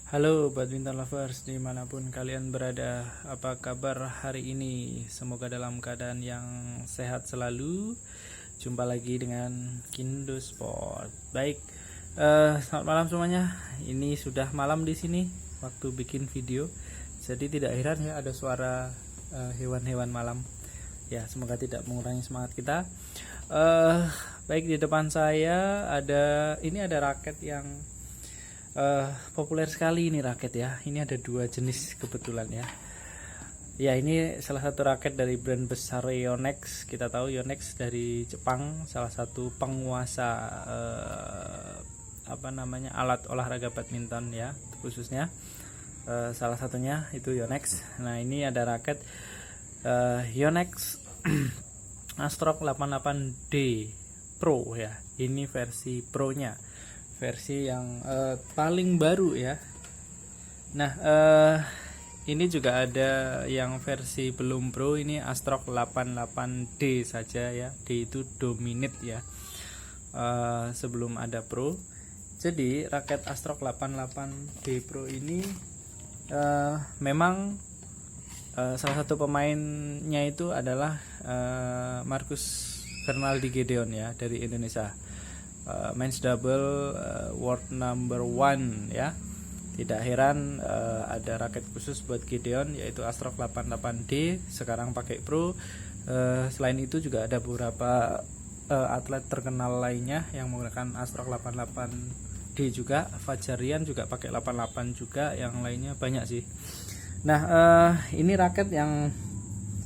Halo badminton lovers dimanapun kalian berada, apa kabar hari ini? Semoga dalam keadaan yang sehat selalu. Jumpa lagi dengan Kindo Sport. Baik, selamat malam semuanya. Ini sudah malam di sini waktu bikin video. Jadi tidak heran ya ada suara hewan-hewan malam. Ya, semoga tidak mengurangi semangat kita. Baik, di depan saya ada raket yang populer sekali ini raket ya. Ini ada dua jenis kebetulan ya. Ya, ini salah satu raket dari brand besar Yonex. Kita tahu Yonex dari Jepang, salah satu penguasa alat olahraga badminton ya, khususnya salah satunya itu Yonex. Nah, ini ada raket Yonex Astrock 88D Pro ya. Ini versi Pro-nya, versi yang paling baru ya. Nah, ini juga ada yang versi belum Pro, ini Astrock 88D saja ya. D itu dominate ya, sebelum ada Pro. Jadi raket Astrock 88D Pro ini memang salah satu pemainnya itu adalah Marcus Fernaldi Gideon ya, dari Indonesia. Men's double world number 1 ya. Tidak heran ada raket khusus buat Gideon, yaitu Astrock 88D, sekarang pakai Pro. Selain itu juga ada beberapa atlet terkenal lainnya yang menggunakan Astrock 88D juga. Fajarian juga pakai 88 juga, yang lainnya banyak sih. Nah, ini raket yang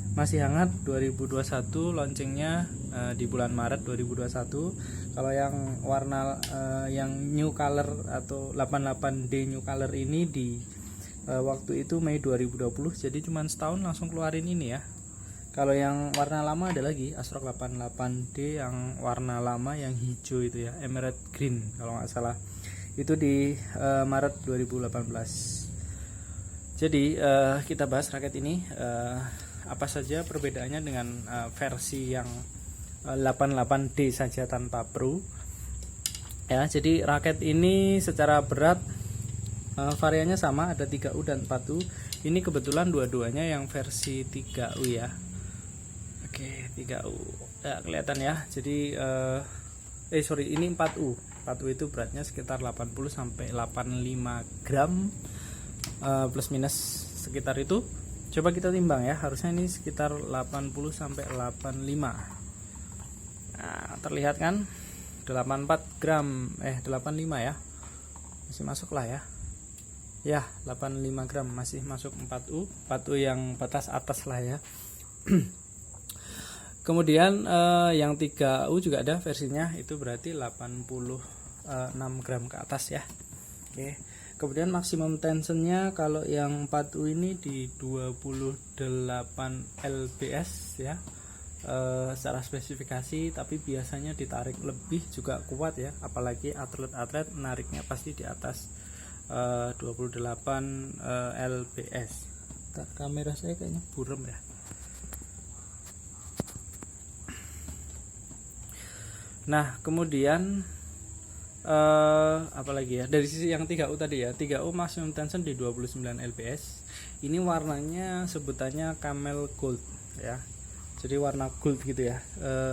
masih hangat, 2021 launchingnya di bulan Maret 2021. Kalau yang warna yang new color atau 88D new color ini di waktu itu Mei 2020, jadi cuma setahun langsung keluarin ini ya. Kalau yang warna lama ada lagi Astrock 88D yang warna lama yang hijau itu ya, emerald green kalau nggak salah, itu di Maret 2018. Jadi kita bahas raket ini, apa saja perbedaannya dengan versi yang 88D saja tanpa Pro ya. Jadi raket ini secara berat variannya sama, ada 3U dan 4U. Ini kebetulan dua-duanya yang versi 3U ya. Oke, 3U ya, kelihatan ya. Jadi ini 4U. 4U itu beratnya sekitar 80 sampai 85 gram, plus minus sekitar itu. Coba kita timbang ya, harusnya ini sekitar 80 sampai 85. Nah, terlihat kan 84 gram, 85 ya. Masih masuk lah ya. Ya, 85 gram masih masuk 4U. 4U yang batas atas lah ya. Kemudian yang 3U juga ada versinya, itu berarti 86 gram ke atas ya. Oke. Kemudian maksimum tensionnya kalau yang 4U ini di 28 lbs ya, secara spesifikasi, tapi biasanya ditarik lebih juga kuat ya, apalagi atlet-atlet nariknya pasti di atas 28 lbs. Kamera saya kayaknya buram ya. Nah, kemudian apalagi ya, dari sisi yang 3U tadi ya, 3U maximum tension di 29 lbs. Ini warnanya sebutannya camel gold ya, jadi warna gold gitu ya,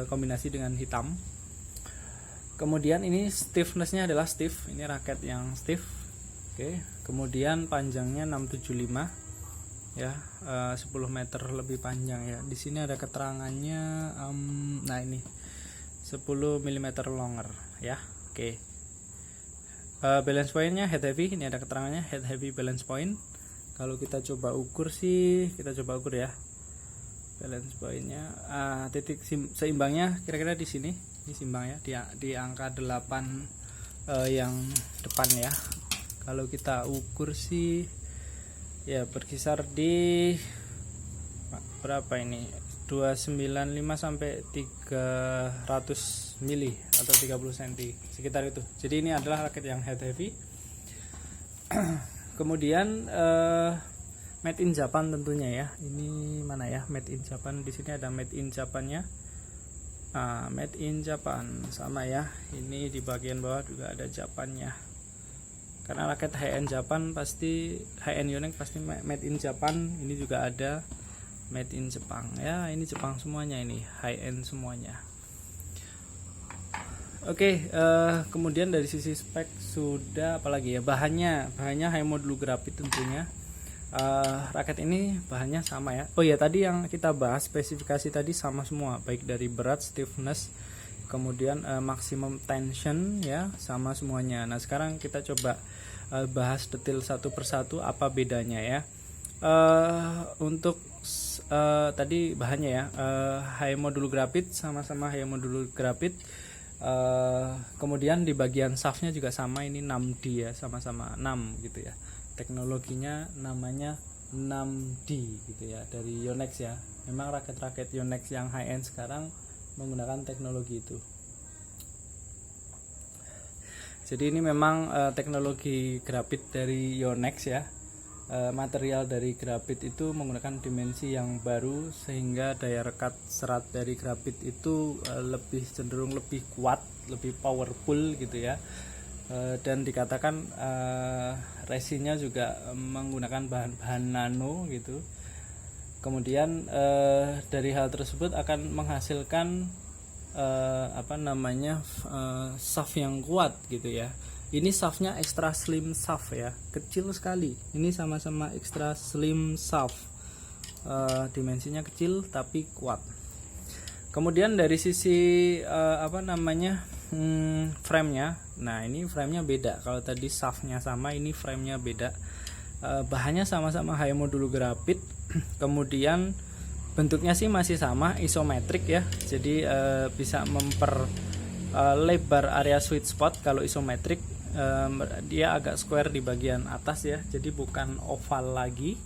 kombinasi dengan hitam. Kemudian ini stiffnessnya adalah stiff, ini raket yang stiff. Oke. Kemudian panjangnya 675 ya, 10 meter lebih panjang ya. Di sini ada keterangannya, nah ini 10 mm longer ya. Oke. Balance pointnya head heavy, ini ada keterangannya head heavy balance point. Kalau kita coba ukur sih, kita coba ukur ya balance pointnya, titik seimbangnya kira-kira di sini, ini seimbang ya, di angka 8 yang depan ya. Kalau kita ukur sih ya berkisar di berapa ini, 295 sampai 300 mili atau 30 cm sekitar itu. Jadi ini adalah raket yang head heavy. Kemudian made in Japan tentunya ya. Ini mana ya made in Japan? Di sini ada made in Japannya. Made in Japan sama ya. Ini di bagian bawah juga ada Japannya. karena raket high end Japan pasti, high end Yonex pasti made in Japan. Ini juga ada made in Jepang ya, ini Jepang semuanya, ini high end semuanya. Oke, kemudian dari sisi spek sudah, apalagi ya, bahannya high modul grafit tentunya. Raket ini bahannya sama ya. Oh ya, tadi yang kita bahas spesifikasi tadi sama semua, baik dari berat, stiffness, kemudian maximum tension ya, sama semuanya. Nah sekarang kita coba bahas detail satu persatu apa bedanya ya. Untuk tadi bahannya ya, high modul grafit, sama-sama high modul grafit. Kemudian di bagian shaftnya juga sama, ini 6D ya, sama-sama 6 gitu ya. Teknologinya namanya 6D gitu ya, dari Yonex ya. Memang raket-raket Yonex yang high end sekarang menggunakan teknologi itu. Jadi ini memang teknologi grafit dari Yonex ya. Material dari grafit itu menggunakan dimensi yang baru, sehingga daya rekat serat dari grafit itu lebih cenderung lebih kuat, lebih powerful gitu ya. Dan dikatakan resinnya juga menggunakan bahan-bahan nano gitu. Kemudian dari hal tersebut akan menghasilkan shaft yang kuat gitu ya. Ini shaftnya extra slim shaft ya, kecil sekali. Ini sama-sama extra slim shaft, dimensinya kecil tapi kuat. Kemudian dari sisi frame-nya, nah ini frame-nya beda. Kalau tadi shaft-nya sama, ini frame-nya beda. Bahannya sama-sama high modul grafit. Kemudian bentuknya sih masih sama, isometrik ya. Jadi bisa memperlebar area sweet spot. Kalau isometrik dia agak square di bagian atas ya, jadi bukan oval lagi.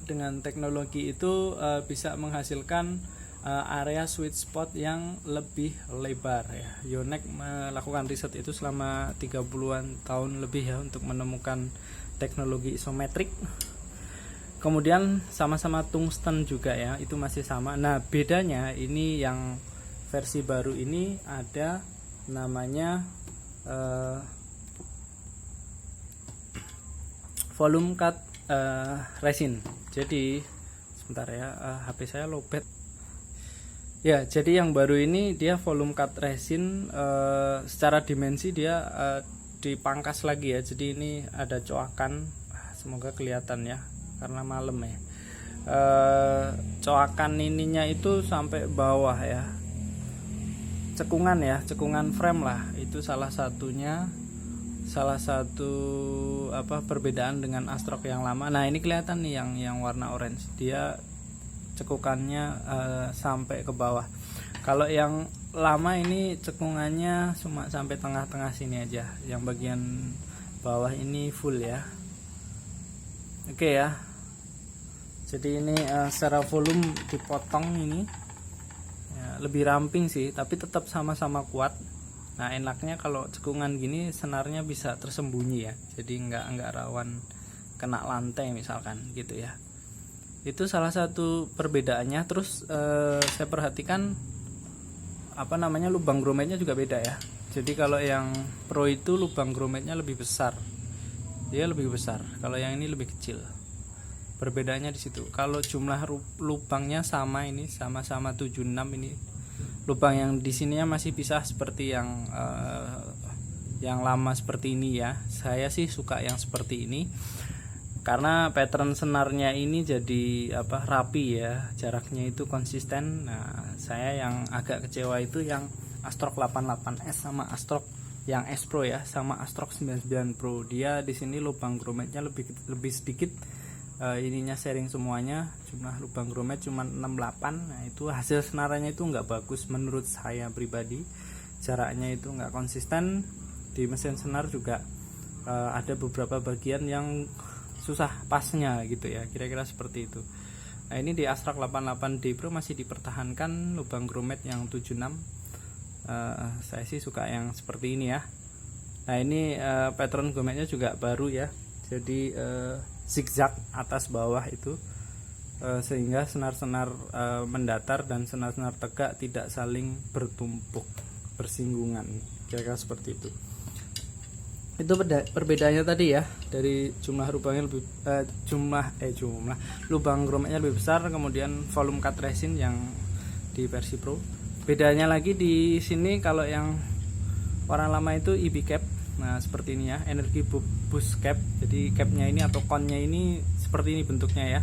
Dengan teknologi itu bisa menghasilkan area sweet spot yang lebih lebar ya. Yonex melakukan riset itu selama 30-an tahun lebih ya, untuk menemukan teknologi isometrik. Kemudian sama-sama tungsten juga ya, itu masih sama. Nah bedanya ini yang versi baru ini ada namanya volume cut resin. Jadi sebentar ya, HP saya lowbat ya. Jadi yang baru ini dia volume cut resin, secara dimensi dia dipangkas lagi ya. Jadi ini ada coakan, semoga kelihatan ya karena malam ya. Coakan ininya itu sampai bawah ya, cekungan ya, cekungan frame lah, itu salah satu perbedaan dengan Astrock yang lama. Nah ini kelihatan nih yang warna orange, dia cekukannya sampai ke bawah. Kalau yang lama ini cekungannya cuma sampai tengah-tengah sini aja, yang bagian bawah ini full ya. Oke ya, jadi ini secara volume dipotong ini ya, lebih ramping sih, tapi tetap sama-sama kuat. Nah enaknya kalau cekungan gini senarnya bisa tersembunyi ya, jadi nggak rawan kena lantai misalkan gitu ya. Itu salah satu perbedaannya. Terus saya perhatikan lubang grommetnya juga beda ya. Jadi kalau yang Pro itu lubang grommetnya lebih besar, dia lebih besar. Kalau yang ini lebih kecil. Perbedaannya di situ. Kalau jumlah lubangnya sama, ini sama-sama 76, ini lubang yang di sininya masih bisa seperti yang lama seperti ini ya. Saya sih suka yang seperti ini karena pattern senarnya ini jadi rapi ya, jaraknya itu konsisten. Nah saya yang agak kecewa itu yang Astrock 88S sama Astrock yang S Pro ya, sama Astrock 99 Pro. Dia di sini lubang grommetnya lebih sedikit. Ininya sharing semuanya, jumlah lubang grommet cuma 68. Nah itu hasil senarannya itu nggak bagus menurut saya pribadi. Jaraknya itu nggak konsisten. Di mesin senar juga ada beberapa bagian yang susah pasnya gitu ya, kira-kira seperti itu. Nah ini di Astrock 88D Pro masih dipertahankan lubang grommet yang 76. Saya sih suka yang seperti ini ya. Nah ini pattern grommetnya juga baru ya, jadi zigzag atas bawah itu, sehingga senar-senar mendatar dan senar-senar tegak tidak saling bertumpuk bersinggungan, kira-kira seperti itu. Itu perbedaannya tadi ya, dari jumlah lubangnya lebih jumlah lubang gromeknya lebih besar, kemudian volume cut resin yang di versi Pro. Bedanya lagi di sini, kalau yang warna lama itu EB cap. Nah, seperti ini ya, energi boost cap. Jadi capnya ini atau connya ini seperti ini bentuknya ya.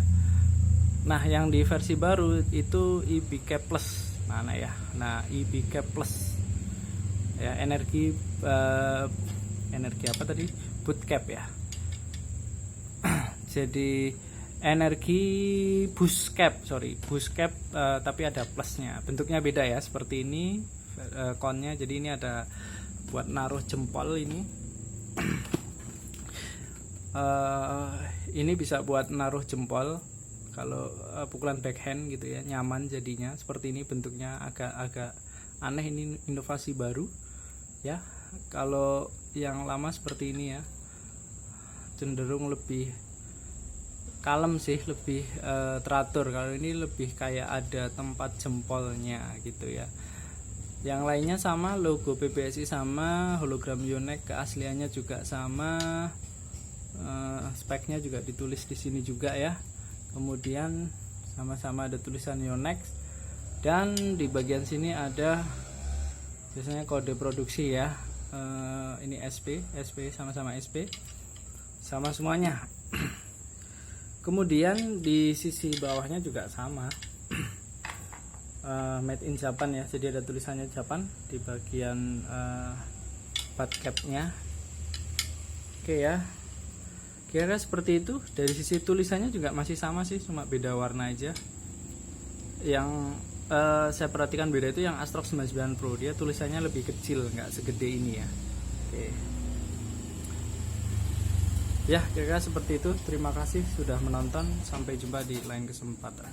Nah, yang di versi baru itu EB cap plus. Mana ya? Nah, EB cap plus ya, energi apa tadi? Boot cap ya. Jadi energi boost cap, tapi ada plusnya. Bentuknya beda ya, seperti ini connya. Jadi ini ada buat naruh jempol ini. Ini bisa buat naruh jempol kalau pukulan backhand gitu ya, nyaman jadinya. Seperti ini bentuknya, agak aneh, ini inovasi baru ya. Kalau yang lama seperti ini ya, cenderung lebih kalem sih, lebih teratur. Kalau ini lebih kayak ada tempat jempolnya gitu ya. Yang lainnya sama, logo PBSI sama, hologram Yonex keasliannya juga sama, speknya juga ditulis di sini juga ya. Kemudian sama-sama ada tulisan Yonex, dan di bagian sini ada biasanya kode produksi ya. Ini SP sama-sama SP, sama semuanya. Kemudian di sisi bawahnya juga sama, made in Japan ya. Jadi ada tulisannya Japan di bagian butt capnya. Oke ya, kira-kira seperti itu. Dari sisi tulisannya juga masih sama sih, cuma beda warna aja. Yang saya perhatikan beda itu yang Astrox 99 Pro, dia tulisannya lebih kecil, nggak segede ini ya. Oke ya, kira-kira seperti itu. Terima kasih sudah menonton, sampai jumpa di lain kesempatan.